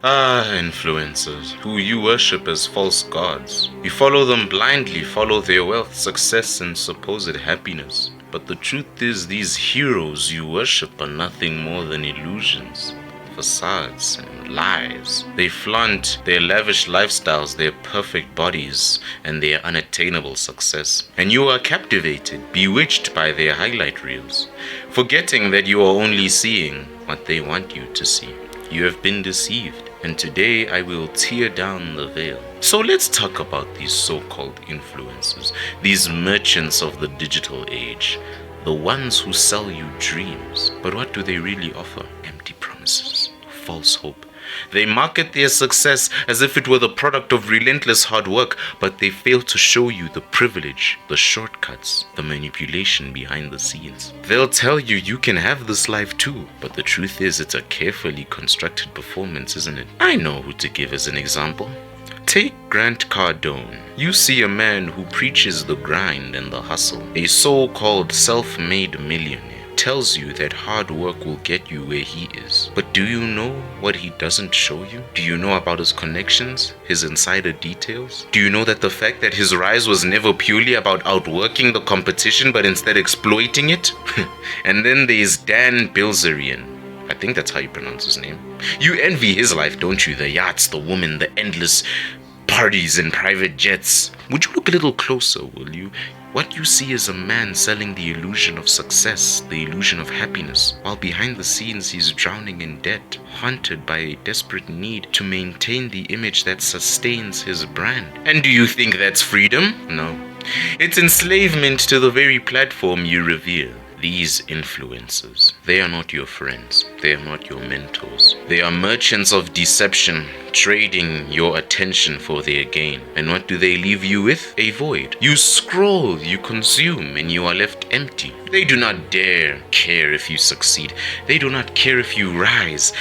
Ah, influencers, who you worship as false gods. You follow them blindly, follow their wealth, success, and supposed happiness. But the truth is, these heroes you worship are nothing more than illusions, facades, and lies. They flaunt their lavish lifestyles, their perfect bodies, and their unattainable success. And you are captivated, bewitched by their highlight reels, forgetting that you are only seeing what they want you to see. You have been deceived, and today I will tear down the veil. So let's talk about these so-called influencers, these merchants of the digital age, the ones who sell you dreams. But what do they really offer? Empty promises, false hope. They market their success as if it were the product of relentless hard work, but they fail to show you the privilege, the shortcuts, the manipulation behind the scenes. They'll tell you you can have this life too, but the truth is it's a carefully constructed performance, isn't it? I know who to give as an example. Take Grant Cardone. You see a man who preaches the grind and the hustle, a so-called self-made millionaire. Tells you that hard work will get you where he is. But do you know what he doesn't show you? Do you know about his connections, his insider details? Do you know that the fact that his rise was never purely about outworking the competition, but instead exploiting it? And then there's Dan Bilzerian. I think that's how you pronounce his name. You envy his life, don't you? The yachts, the women, the endless parties and private jets. Would you look a little closer, will you? What you see is a man selling the illusion of success, the illusion of happiness, while behind the scenes he's drowning in debt, haunted by a desperate need to maintain the image that sustains his brand. And do you think that's freedom? No. It's enslavement to the very platform you revere. These influencers, they are not your friends, they are not your mentors. They are merchants of deception, trading your attention for their gain. And what do they leave you with? A void. You scroll, you consume, and you are left empty. They do not dare care if you succeed. They do not care if you rise.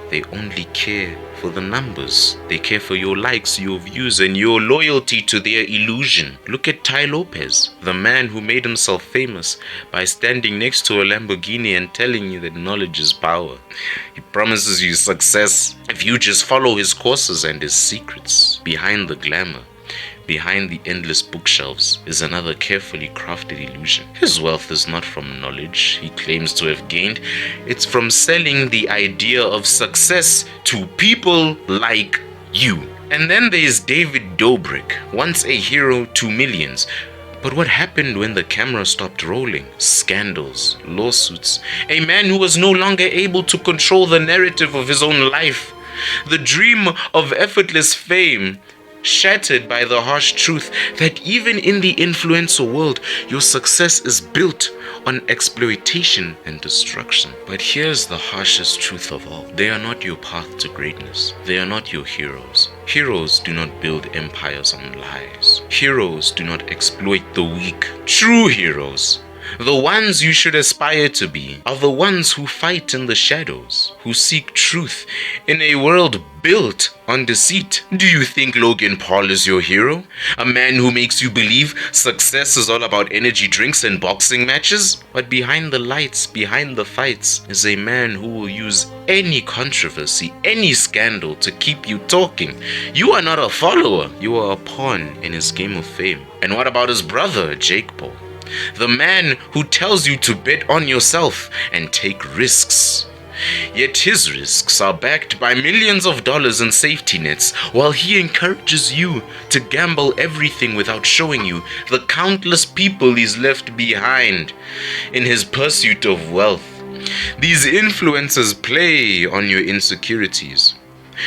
They only care for the numbers. They care for your likes, your views, and your loyalty to their illusion. Look at Tai Lopez, the man who made himself famous by standing next to a Lamborghini and telling you that knowledge is power. He promises you success if you just follow his courses and his secrets. Behind the glamour, behind the endless bookshelves, is another carefully crafted illusion. His wealth is not from knowledge he claims to have gained. It's from selling the idea of success to people like you. And then there's David Dobrik, once a hero to millions. But what happened when the camera stopped rolling? Scandals, lawsuits, a man who was no longer able to control the narrative of his own life. The dream of effortless fame shattered by the harsh truth that even in the influencer world, your success is built on exploitation and destruction. But here's the harshest truth of all. They are not your path to greatness. They are not your heroes. Heroes do not build empires on lies. Heroes do not exploit the weak. True heroes, the ones you should aspire to be, are the ones who fight in the shadows, who seek truth in a world built on deceit. Do you think Logan Paul is your hero? A man who makes you believe success is all about energy drinks and boxing matches? But behind the lights, behind the fights, is a man who will use any controversy, any scandal to keep you talking. You are not a follower, you are a pawn in his game of fame. And what about his brother, Jake Paul? The man who tells you to bet on yourself and take risks. Yet his risks are backed by millions of dollars in safety nets, while he encourages you to gamble everything without showing you the countless people he's left behind in his pursuit of wealth. These influencers play on your insecurities,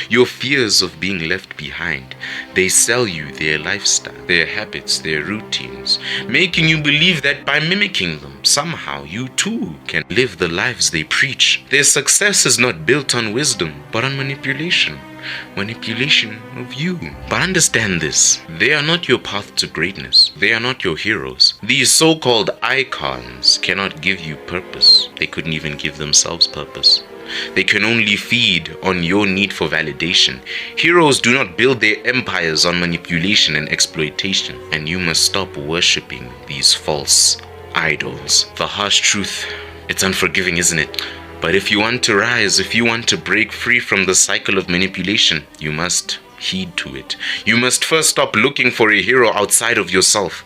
your fears of being left behind. They sell you their lifestyle, their habits, their routines, making you believe that by mimicking them, somehow you too can live the lives they preach. Their success is not built on wisdom, but on manipulation. Manipulation of you. But understand this, they are not your path to greatness. They are not your heroes. These so-called icons cannot give you purpose. They couldn't even give themselves purpose. They can only feed on your need for validation. Heroes do not build their empires on manipulation and exploitation. And you must stop worshipping these false idols. The harsh truth, it's unforgiving, isn't it? But if you want to rise, if you want to break free from the cycle of manipulation, you must heed to it. You must first stop looking for a hero outside of yourself.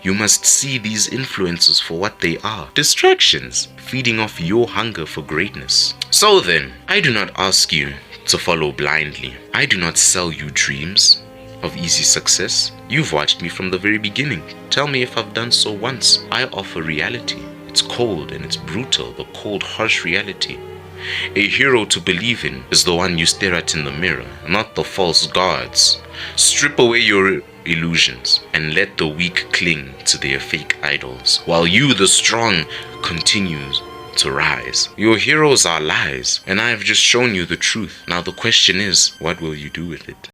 You must see these influences for what they are: distractions, feeding off your hunger for greatness. So then, I do not ask you to follow blindly. I do not sell you dreams of easy success. You've watched me from the very beginning. Tell me if I've done so once. I offer reality. It's cold and it's brutal, the cold, harsh reality. A hero to believe in is the one you stare at in the mirror, not the false gods. Strip away your illusions and let the weak cling to their fake idols, while you, the strong, continues to rise. Your heroes are lies, and I have just shown you the truth. Now the question is, what will you do with it?